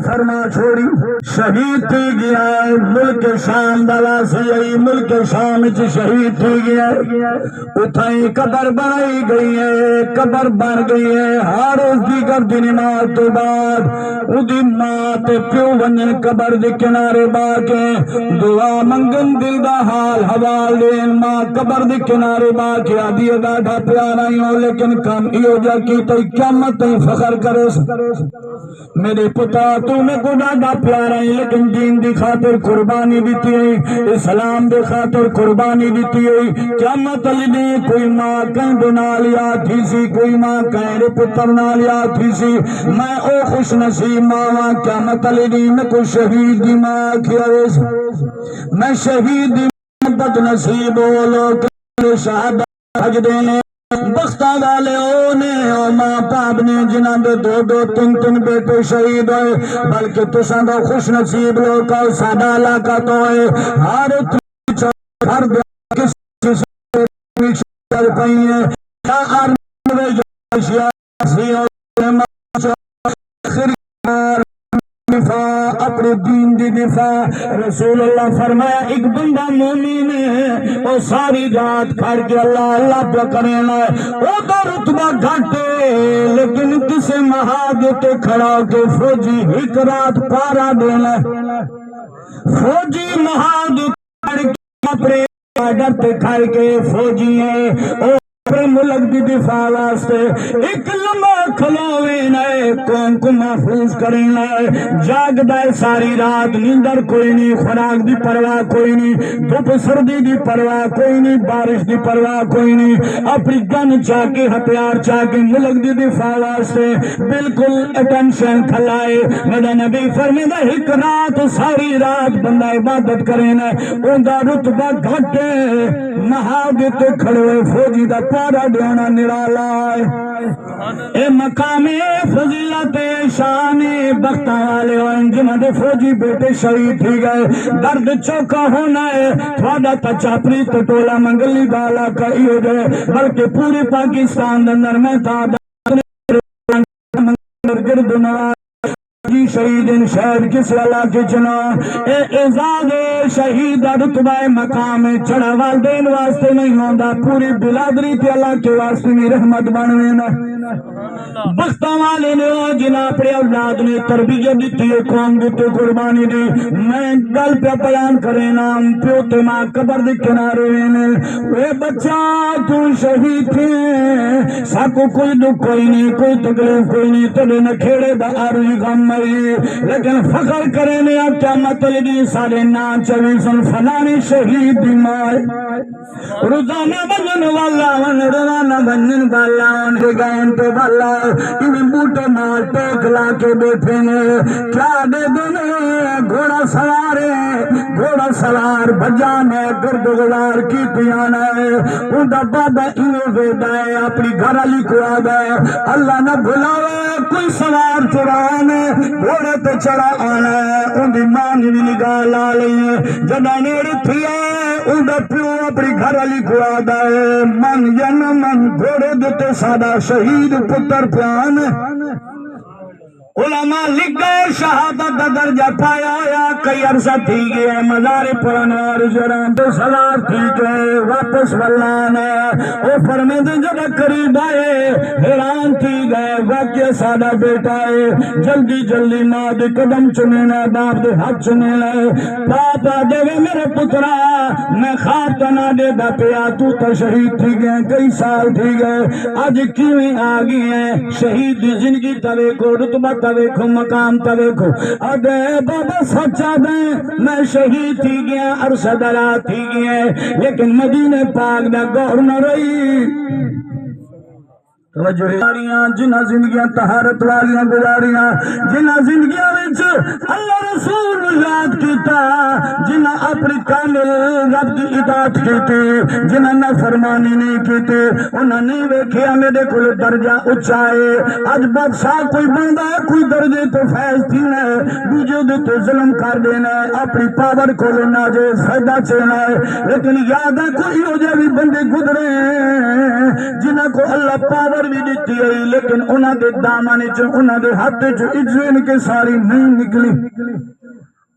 فرما چھوڑی شہید تھی گیا ملک شام دواسی ملک شام چ شہید تھی گیا اتھائی قبر بنائی گئی ہے قبر بن گئی ہے ہر اس دی گردی نماز تو بعد ادی ماں تے پیو ونجن قبر دے کنارے با کے دعا منگن دل دا حال حوال دین ماں قبر دے کنارے با کے آدھی ڈاڈا پیارا ہی ہو لیکن کم ایو جا کی تے قیامت تے فخر کرے میرے پتا تو میں کو ڈاڈا پیارا ہے لیکن دین دی خاطر قربانی دیتی ہے اسلام دے خاطر قربانی دیتی ہے قیامت علی نے کوئی ماں کہیں بنا لیا تھی سی کوئی ماں کہیں رے پتر نہ لیا تھی سی میں او خوش نصیب ماں قیامت علی نے میں کو شہید دی ماں کیا میں شہید دی بد نصیب ہو لوگ شہادت حج دینے بختہ والے اونے او ماں باپ نے جنہاں دے دو دو تین تین بیٹے شہید ہوئے بلکہ تساں دا خوش نصیب لوگ کا سادہ علاقہ تو ہے ہر ہر کسی سے چل پئی ہے کیا آرمی سیاسی دفاع اپنے دین دی دفاع رسول اللہ فرمایا ایک بندہ مومن ہے وہ ساری رات کھڑ کے اللہ اللہ پہ کرنا ہے وہ تو رتبہ گھٹے لیکن کسے مہاجے تے کھڑا کے فوجی ایک رات پارا دینا فوجی مہاجے کھڑ کے اپنے آڈر تے کھڑ کے فوجی ہے اپنے ملک دی دفاع واسطے ایک لمحہ کھلوے نئے قوم کو محفوظ کرنا ہے جاگ دائے ساری رات نیندر کوئی نہیں خوراک دی پرواہ کوئی نہیں دھوپ سردی دی پرواہ کوئی نہیں بارش دی پرواہ کوئی نہیں اپنی گن چاکے ہتھیار چاکے ملک دی دفاع واسطے بالکل اٹینشن کھلائے میرا نبی فرمیدہ ایک رات ساری رات بندہ عبادت کرنا ہے اندہ رتبہ گھٹے مہاجت کھڑوے فوجی دا پارا دیونا نرالا ہے اے مقام فضیلت شان بختہ والے جنہاں دے فوجی بیٹے شہید تھی گئے درد چوکا ہونا ہے تھوڑا تچا اپنی ٹولا منگلی گالا کا ایو جائے بلکہ پورے پاکستان اندر میں تھا گرد نواز جی شہید ان شہر کس اللہ کے چنا اے اعزاز شہید رتبہ مقام چڑھا والدین واسطے نہیں ہوندہ پوری بلادری تے اللہ کے واسطے میں رحمت بنوینا بختہ والے نے جنہاں اپنے اولاد نے تربیت دیتی ہے قوم دیتے قربانی دی میں گل پہ بیان کرے نام پیو تے ماں قبر دی کنارے وینے اے بچہ تو شہید تھے ساکو کوئی دکھ کوئی نہیں کوئی تکلیف کوئی نہیں تلے نہ کھیڑے دا آروی غم لیکن فخر کرنے اب قیامت لگی سارے نام چویسن فلانی شہید دی مائے روزانہ بنن والا ون روانہ بنن والا ان کے گائن پہ والا انہیں بوٹے مال ٹیک لا کے بیٹھے نے کیا دے دینے گھوڑا سوار بجانے گرد غلار کی پیانا ہے ان دا بابا انہیں ویدہ ہے اپنی گھر علی کو آگا ہے اللہ نہ بھلاوے کوئی سوار چرانے گھوڑے تے چڑھا آنا ہے ان دی مانی بھی نگاہ لا لئی ہے جدہ نیڑ تھی ہے ان دا پیو اپنی گھر علی کو آگا ہے من ین من گھوڑے دیتے سادہ شہید پتر پیان علماء لکھ گئے شہادت دا درجہ پایا یا کئی عرصہ تھی گئے مزار پرانوار جران تو سوار تھی گئے واپس واللانا او فرمید جب قریب آئے حیران تھی گئے واقعہ سادہ بیٹا ہے جلدی جلدی ماں دے قدم چنینا باپ دے ہاتھ چنینا پاپا دے میرے پترا میں خواب تنا دے دا پیا تو تا شہید تھی گئے کئی سال تھی گئے آج کیویں آگی ہیں شہید دی زندگی توے کو رتبت دیکھو مقام تا دیکھو اگے بابا سچا دیں میں شہید تھی گیا عرصہ درا تھی گیا لیکن مدینہ پاک دا گور نہ رہی توجہ ہے جنہ زندگیاں طہارت والیاں گزاریاں جنہ زندگیاں وچ اللہ رسول یاد کیتا جنہ اپنی کامل رب کی اطاعت کیتی جنہ نافرمانی نہیں کیتی انہوں نے ویکھیا میرے کو درجہ اچھا ہے اج بادشاہ کوئی بندہ کوئی درجے تو فیض تھینا ہے دوجے دے تو ظلم کر دینا ہے اپنی پاور کو ناجائز فائدہ چینا ہے لیکن یاد ہے کوئی ہو جائے بھی بندے گزرے ہیں جنہ کو اللہ پاور بھی دیتی ہے لیکن انہوں دے دامن چ انہوں دے ہاتھ چ عزت کے ساری نہیں نکلی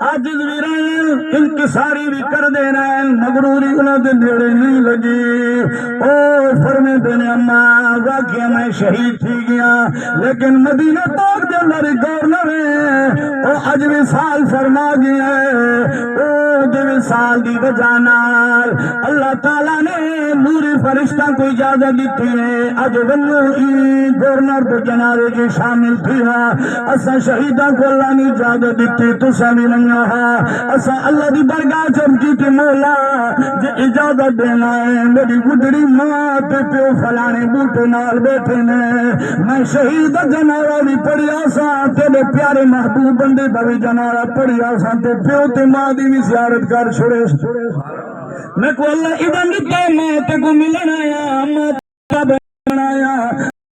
عاجز بھی رہے انکساری بھی کر دے رہے ہیں مغروری انہوں دے نیڑے نہیں لگی او فرمے دینے اماں واقعہ میں شہید تھی گیا لیکن مدینہ پاک دے اندر گورنر ہے او اج بھی سال فرما گیا ہے او دے سال دی وجہ نال اللہ تعالیٰ نے نوری فرشتہ کو اجازت دیتی ہے اج ونو گورنر دے جنازے کی شامل تھی اسا شہیدہ کو اللہ نے اجازت دیتی تو سبھی نہیں اسا اللہ دی برگاہ چمکی تے مولا جے اجازت دینا ہے میری گڈڑی ماں تے پیو فلانے بوٹے نال بیٹھے نے میں شہید جنازہ بھی پڑھیا سا تیرے پیارے محبوب بندے دا بھی جنازہ پڑھیا سا تے پیو تے ماں دی بھی زیارت کر چھڑے میں کو اللہ ادھر دیتا میں تے کو ملنا آیا ماں تے بنایا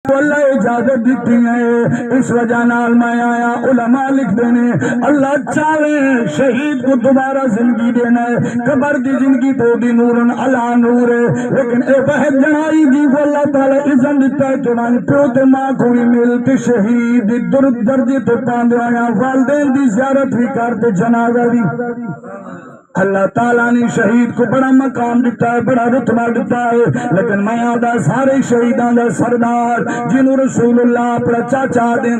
اللہ اجازت دیتی ہے اس وجہ نال میں آیا علماء لکھ دینے اللہ چاہے شہید کو دوبارہ زندگی دینا ہے قبر کی زندگی تو دی نورن علا نور ہے لیکن اے بہت جنائی دی کو اللہ تعالی اذن دیتا ہے چنان پیو تے ماں کو بھی ملتی شہید درد درجے تے پاندے آیا والدین دی زیارت بھی کرتے جنازہ بھی اللہ تعالیٰ نے شہید کو بڑا مقام دیتا ہے بڑا رتبہ دیتا ہے لیکن میں آدھا سارے شہیدان دا سردار جنہوں رسول اللہ اپنا چاچا دیں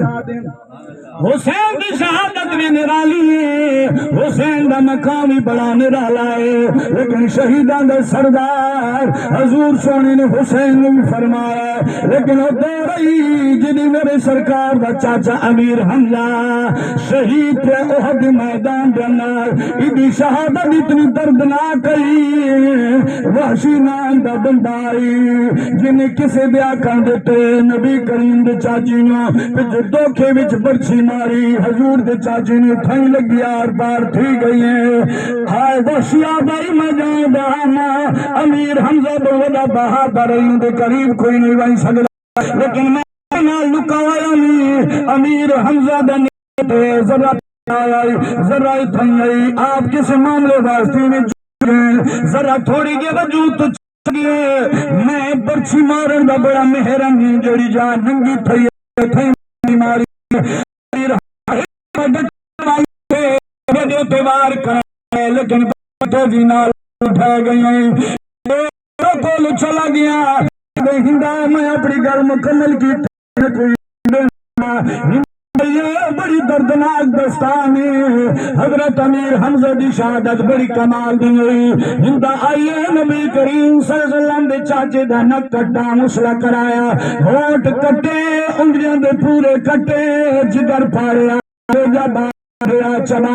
حسین کی شہادت بھی نرالی ہے حسین دا مقام بھی بڑا نرالا ہے لیکن شہیدان دا سردار حضور سونے نے حسین نے بھی فرمایا ہے لیکن وہ دو رہی جنہی میرے سرکار دا چاچا امیر حمزہ شہید تھے احد میدان جنار ادھی شہادت اتنی دردناک ہے وحشی نام دا بندائی جنہیں کسے بیا کر دیتے نبی کریم دے چاچیوں پھر دھوکے وچ برچی ماری حضور دے چاچی نے تھائی لگی آر بار تھی گئی ہیں ہائے وحشیہ بھائی میں جائیں بہانا امیر حمزہ بہتا بہادر رہی دے قریب کوئی نہیں بھائی سکتا لیکن میں نہ لکایا امیر حمزہ دے ذرا ذرا تھنگئی آپ کس معاملے واسطے میں ذرا تھوڑی کے وجود تو چاہیے میں برچی مارن دا بڑا مہرم جڑی جان ننگی تھئی ماری تیوار کرے لیکن تو بھی نال اٹھا گئی کول چلا گیا ہندا میں اپنی گل مکمل کی بڑی دردناک دستان حضرت امیر حمزہ دی شہادت بڑی کمال دی ہوئی ہندا آئیے نبی کریم صلی اللہ علیہ وسلم دے چاچے دا نک کٹا مسلا کرایا ہوٹ کٹے انگلیاں دے پورے کٹے جگر پھاڑیا جب آیا چلا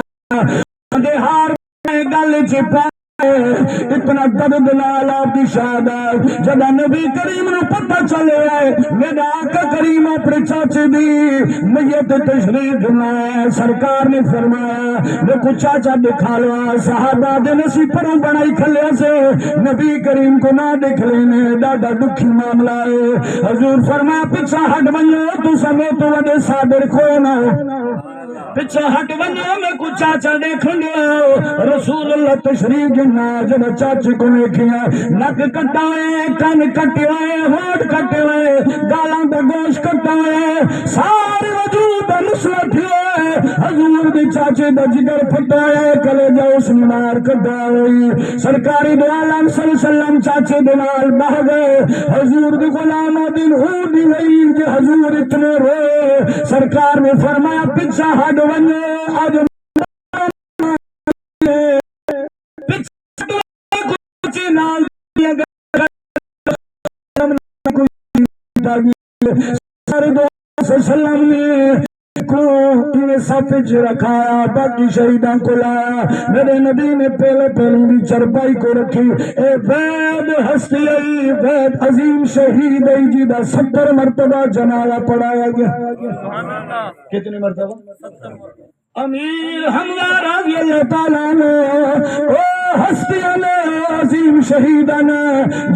دے ہار میں گل چھپا اتنا درد نال آپ کی شہادت جب نبی کریم نو پتہ چلے آئے میرا آقا کریم اپنے چاچے دی میت تشریف دلائے سرکار نے فرمایا دیکھو چاچا دکھا لوا صحابہ دے نسی پروں بڑائی کھلے سے نبی کریم کو نہ دیکھ لینے دادا دکھی معاملہ ہے حضور فرمایا پیچھا ہٹ بنو تو سمیت وڈے صابر کوئی نہ ہو پیچھے ہٹ بنو میں کچھ چاچا دیکھ لیا رسول اللہ تشریف جنا جب چاچے کو دیکھیا نک کٹا ہے کن کٹے ہوئے ہوٹ کٹے ہوئے گالاں دا گوشت کٹا ہے سارے وجود نسلت ہوئے حضور دے چاچے دا جگر پھٹا ہے کلیجہ اس مار کٹا ہوئی سرکاری دو عالم صلی اللہ علیہ وسلم چاچے دے نال بہ گئے حضور دے غلام دن ہو دی گئی کہ حضور اتنے روئے سرکار نے فرمایا پیچھا ہٹ بنو آج پیچھے نال سارے دو سلام نے کو سفج رکھایا باقی شہیدان کو لایا میرے نبی نے پہلے پہلی چرپائی کو رکھی اے وید ہستی ای وید عظیم شہید ای جی دا 70 مرتبہ جنازہ پڑھایا گیا کتنی مرتبہ امیر حمزہ رضی اللہ تعالیٰ عنہ او ہستیاں نے عظیم شہیدانا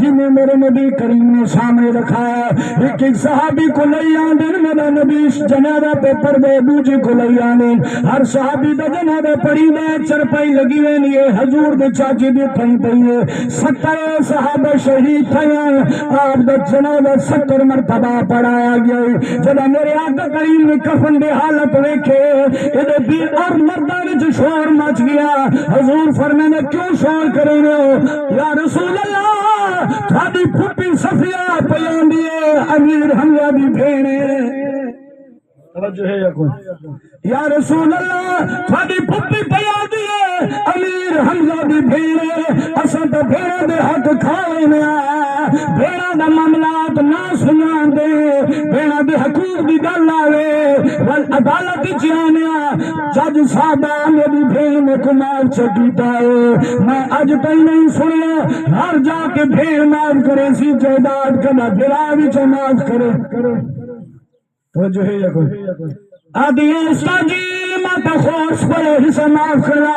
جنہیں میرے نبی کریم نے سامنے رکھا ہے ایک صحابی کو لئی آندن میرا نبی جنازہ پہ پردے دوجی کو لئی آندن ہر صحابی دا جنازہ پڑی دے چرپائی لگی ہوئے لیے حضور دے چاچی دی تھنگ پہیے 70 صحابہ شہید تھے آپ دا جنازہ 70 مرتبہ پڑھایا گیا جب میرے آقا کریم نے کفن دے حالت ویکھے ادھے بھی اور مردان جو شور مچ گیا حضور فرمانے کیوں شور کرے رہے ہو یا رسول اللہ تھوڑی پھوپی صفیہ پیان دیے امیر حمزہ دی بھیڑے توجہ ہے یا کوئی یا رسول اللہ تھوڑی پھوپی پیان دیے امیر حمزہ دی بھیڑے اسد بھیڑا دے حق کھائے نیا بھیڑا دا معاملات نہ سنا دے بھیڑا دے حقوق دی گل آوے والعدالت جانیا جج صاحبہ میری بھیڑ میں کمار چکیتا ہے میں آج تک نہیں سنیا ہر جا کے بھیڑ معاف کرے سی جائیداد کنا بھیڑا بھی چا معاف کرے تو جو ہے یا کوئی آدھی استاجی ماتا خوش پڑے حصہ معاف کرا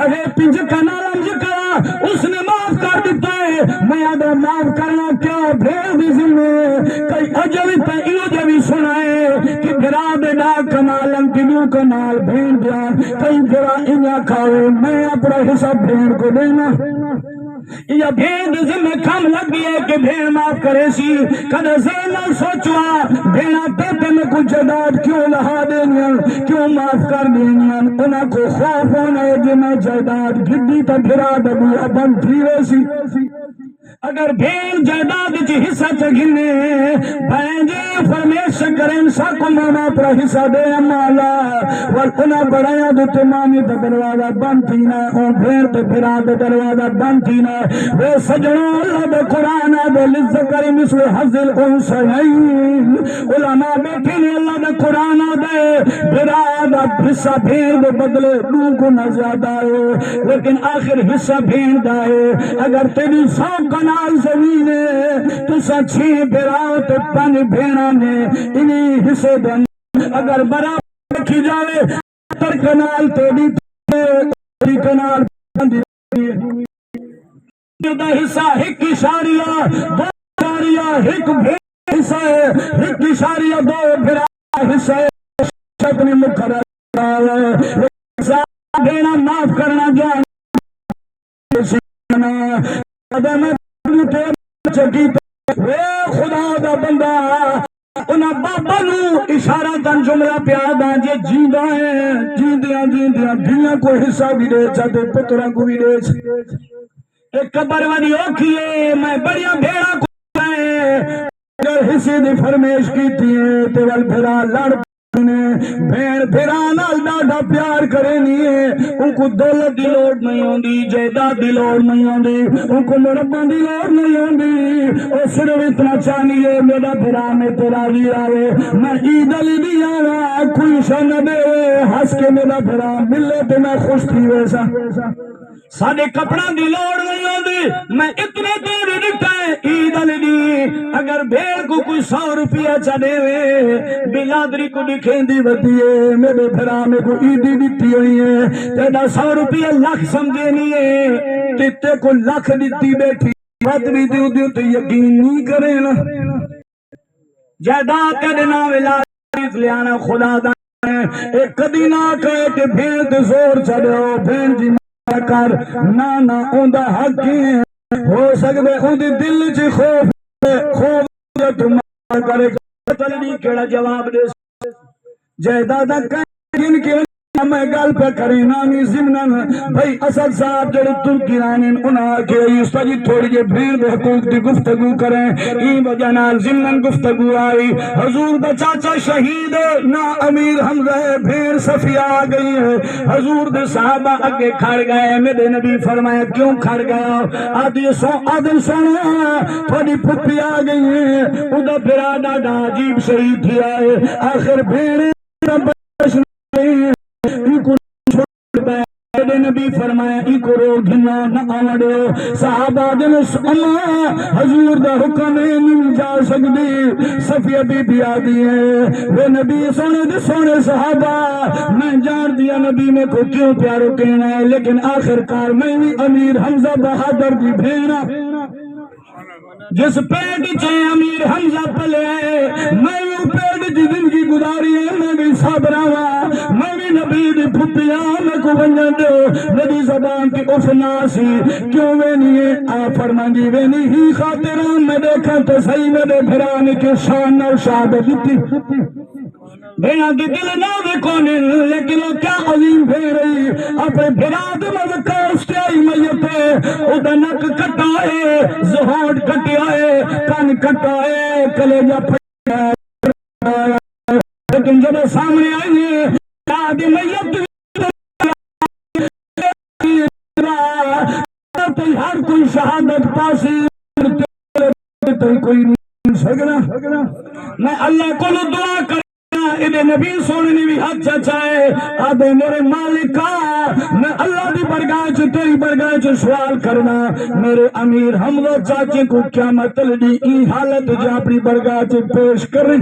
اگر پنج کنا رمج کرا اس نے معاف کر دیتا ہے میں آدھا معاف کرنا کیا بھیڑ دی ذمہ کئی اجوی پہ ایو جوی سنائے کہ بھرا دے ڈا کنال انتیو کنال بھیڑ دیا کئی بھرا انیا کھاوے میں اپنا حصہ بھیڑ کو دینا یا بھیڑ ذمہ کم لگی ہے کہ بھیڑ معاف کرے سی کدھے زینہ سوچوا بھیڑا پیتے میں کچھ جداد کیوں لہا دینیاں کیوں معاف کر دینیاں انہاں کو خوف ہونا ہے کہ میں جداد گھڑی تا بھرا دبو ابن تھی ویسی اگر بھیڑ جائیداد چی حصہ چگھنے بھینجے فرمیش کریں ساکو ماما پر حصہ دے مالا والکنا بڑھایا دو تمامی دا دروازہ بند تھینا اون بھیڑ تے بھرا دا دروازہ بند تھینا وہ سجنوں اللہ دا قرآن دے لذکر مثل حضل انسائین علماء بیٹھے نے اللہ دا قرآن دے بھرا دا حصہ بھیڑ دے بدلے دو گنا زیادہ ہے لیکن آخر حصہ بھیڑ دا ہے اگر تیری 100 کنال زمین ہے تو سچھی بھراؤ تو پن بھیڑا نے انہی حصے دن اگر برابر رکھی جائے 70 کنال تیری کنال بندی دا حصہ ایک اشاریہ 2 اشاریہ ایک بھیڑ حصہ ہے 1 اشاریہ 2 بھیڑا حصہ ہے شکل مقرر ہے بھیڑا معاف کرنا جائے خدا دا بندہ انہاں بابا نو اشارہ کن جملہ پیادا جے جیندہ ہیں جیندیاں دھیاں کو حصہ بھی دے چاہتے پترہ کو بھی دے ایک قبر وانی اوکھی ہے میں بڑیا بھیڑا کو اگر حصے دی فرمیش کی تھی تو وال بھیڑا لڑ بھیڑ بھیڑانا ڈاڈا پیار کرے نہیں ان کو دولت دی لوڑ نہیں ہوندی جائیداد دی لوڑ نہیں ہوندی ان کو مربع دی لوڑ نہیں ہوندی اور صرف اتنا چاہنی ہے میرا بھیڑا میں تیرا بھی آوے میں عید علی بھی آوے کوئی شن دے ہس کے میرا بھیڑا ملے تو میں خوش تھی ویسا ساڑھے کپڑا دی لوڑ نہیں ہوندی میں اتنے دیر نکتا ہے عید علی دی اگر بھیڑ کو کوئی 100 روپیہ چڑھے ہوئے بلادری کو دکھیں دی بدیے میرے بھرا میں کو عیدی دیتی ہوئی ہے تیرا 100 روپیہ لاکھ سمجھے نہیں ہے تیتے کو لاکھ دیتی بیٹھی بات بھی دیو تو یقین نہیں کرے نا جائیداد کرنا ولادت لیانا خدا دا ایک قدی نہ کہے کہ بھیڑ دے زور چڑھو بھیڑ جی کر نانا اوندا حق ہو سکتے اندی دل چی خوف تم کرے چلنی کیڑا جواب دے جائیدادہ کہیں کہ میں گل پہ کریں نامی زمنان بھائی اسد صاحب جڑے ترکی رانین انہاں کے یوسفہ جی تھوڑی جے بھیڑ دے حقوق دی گفتگو کریں این وجہ نال زمنان گفتگو آئی حضور دا چاچا شہید نا امیر حمزہ بھیڑ صفیہ آ گئی ہے حضور دے صحابہ اگے کھڑ گئے میرے نبی فرمایا کیوں کھڑ گیا آدھی سونا تھوڑی پھپی آ گئی ہے ادا پھرا ڈاڈا عجیب شہید تھی آئے آخر بھیڑ میرے نبی فرمایا ای کو رو گھنا نہ آوڑے صحابہ جنس اللہ حضور دا حکم نہیں جا سکتی صفیہ بی بی آدھی ہے وہ نبی سونے صحابہ میں جان دیا نبی میں کو کیوں پیارو کہنا ہے لیکن آخر کار میں بھی امیر حمزہ بہادر دی بھینا جس پیٹ چے امیر حمزہ پلے میں وہ پیٹ دی زندگی گزاری ہے میں بھی صابرہ ہوا میں بھی نبی دی پھپیا میں کو بنجن دو نبی زبان کی افناسی کیوں وینی ہے آ فرمانگی وینی ہی خاطران میں دیکھا تو صحیح میرے بھرانے کے شان اور شہادت دیتی بھیڑا کی دل نہ دیکھونے لیکن وہ کیا عظیم بھیڑ رہی اپنے بھیڑا دے مذکر آئی میتے ادھا نک کٹائے زہوڑ کٹائے کان کٹائے کلیجہ پھٹائے لیکن جب سامنے آئیے آدھی میت تو ہر کوئی شہادت پاسی تو کوئی نہیں سکنا میں اللہ کو دعا کر ادھے نبی سونے نے بھی حد چاچائے آدھے میرے مالکہ میں اللہ دی برگاہ چ تیری برگاہ چ سوال کرنا میرے امیر حمزہ چاچے کو کیا مطلب دی ای حالت جا اپنی برگاہ چ پیش کریں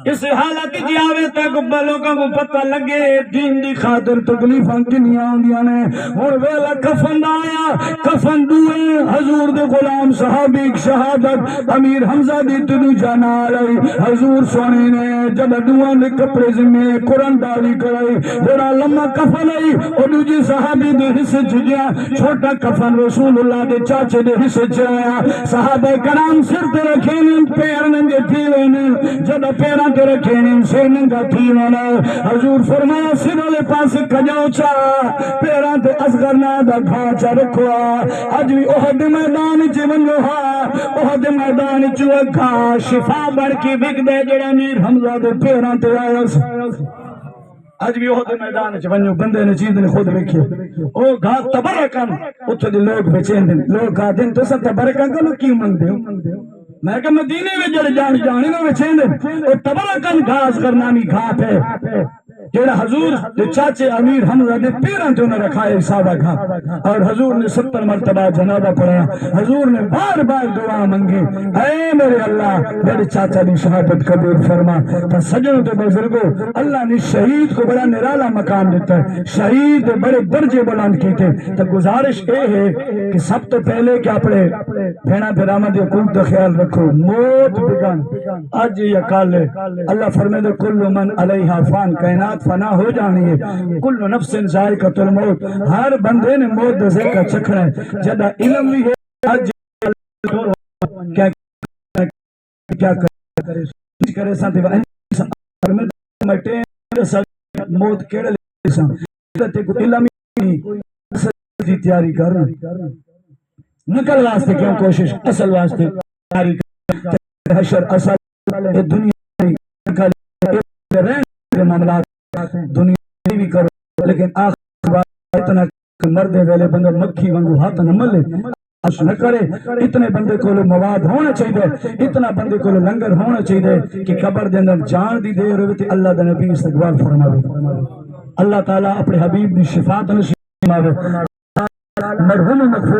اس حالت جی آوے تک لوگوں کو پتہ لگے دین دی خاطر تکلیفاں کنیاں ہوندیاں نے ہن ویلا کفن آیا کفن دوئے حضور دے غلام صحابی شہادت امیر حمزہ دی تنو جانا آئی حضور سونے نے جب دوان دے کپڑے زمین قرآن داری کرائی بڑا لمحہ کفن آئی اور دوجی صحابی دے حصے چگیا چھوٹا کفن رسول اللہ دے چاچے دے حصے چایا صحابہ کرام سر تے رکھیں پیر ننگے تھیویں جب پیران تے رکھیں سر ننگا تھیویں حضور فرمایا سر والے پاس کجاؤ چاہ پیران تے اصغر نادا گھانچا رکھوا آج بھی احد میدان چونجو ہاں احد میدان چوکھا شفا بڑھ کی بک دے جڑا میر حمزہ دے پیران تے آیا آج بھی وہ میدان ونجو بندے نے چیز نے خود رکھے او گھا تبرکن اتھے دے لوگ بچین دیں لوگ گھا دیں تو سب تبرکن کو کی من دے میں کہ مدینے میں جڑ جانے میں بچین دیں او تبرکن گھاس کرنامی گھا پہ جیڑا حضور دے چاچے امیر حمزہ دے پیران تے انہیں رکھا ہے صحابہ گھا اور حضور نے 70 مرتبہ جنابہ پڑھا حضور نے بار بار دعا منگی اے میرے اللہ میرے چاچا دی شہادت قبول فرما تو سجنوں تے بزرگوں اللہ نے شہید کو بڑا نرالا مقام دیتا ہے شہید بڑے درجے بلند کیتے تو گزارش اے ہے کہ سب تو پہلے کہ اپنے بھینا پھرامد حقوق کا خیال رکھو موت بگن آج یہ کال ہے اللہ فرمائے دے کل من علیہا فان کائنات فنا ہو جانی ہے کل نفس ذائقۃ الموت ہر بندے نے موت دے ذائقہ چکھنا ہے جدا علم بھی ہے آج کیا کرے ساتھ موت کیڑے لے ساتھ کو علم ہی تیاری کر نکل واسطے کیوں کوشش اصل واسطے تیاری کر حشر اصل دنیا رہنے معاملات دنیا بھی کرو لیکن آخر بات اتنا مردے ویلے بندہ مکھی وانگو ہاتھ نہ ملے اش نہ کرے اتنے بندے کو مواد ہونا چاہیے اتنا بندے کو لنگر ہونا چاہیے کہ قبر دے اندر جان دی دیر ہوئے اللہ دے نبی استقبال فرماوے اللہ تعالیٰ اپنے حبیب دی شفاعت نصیب فرماوے مرحوم مغفور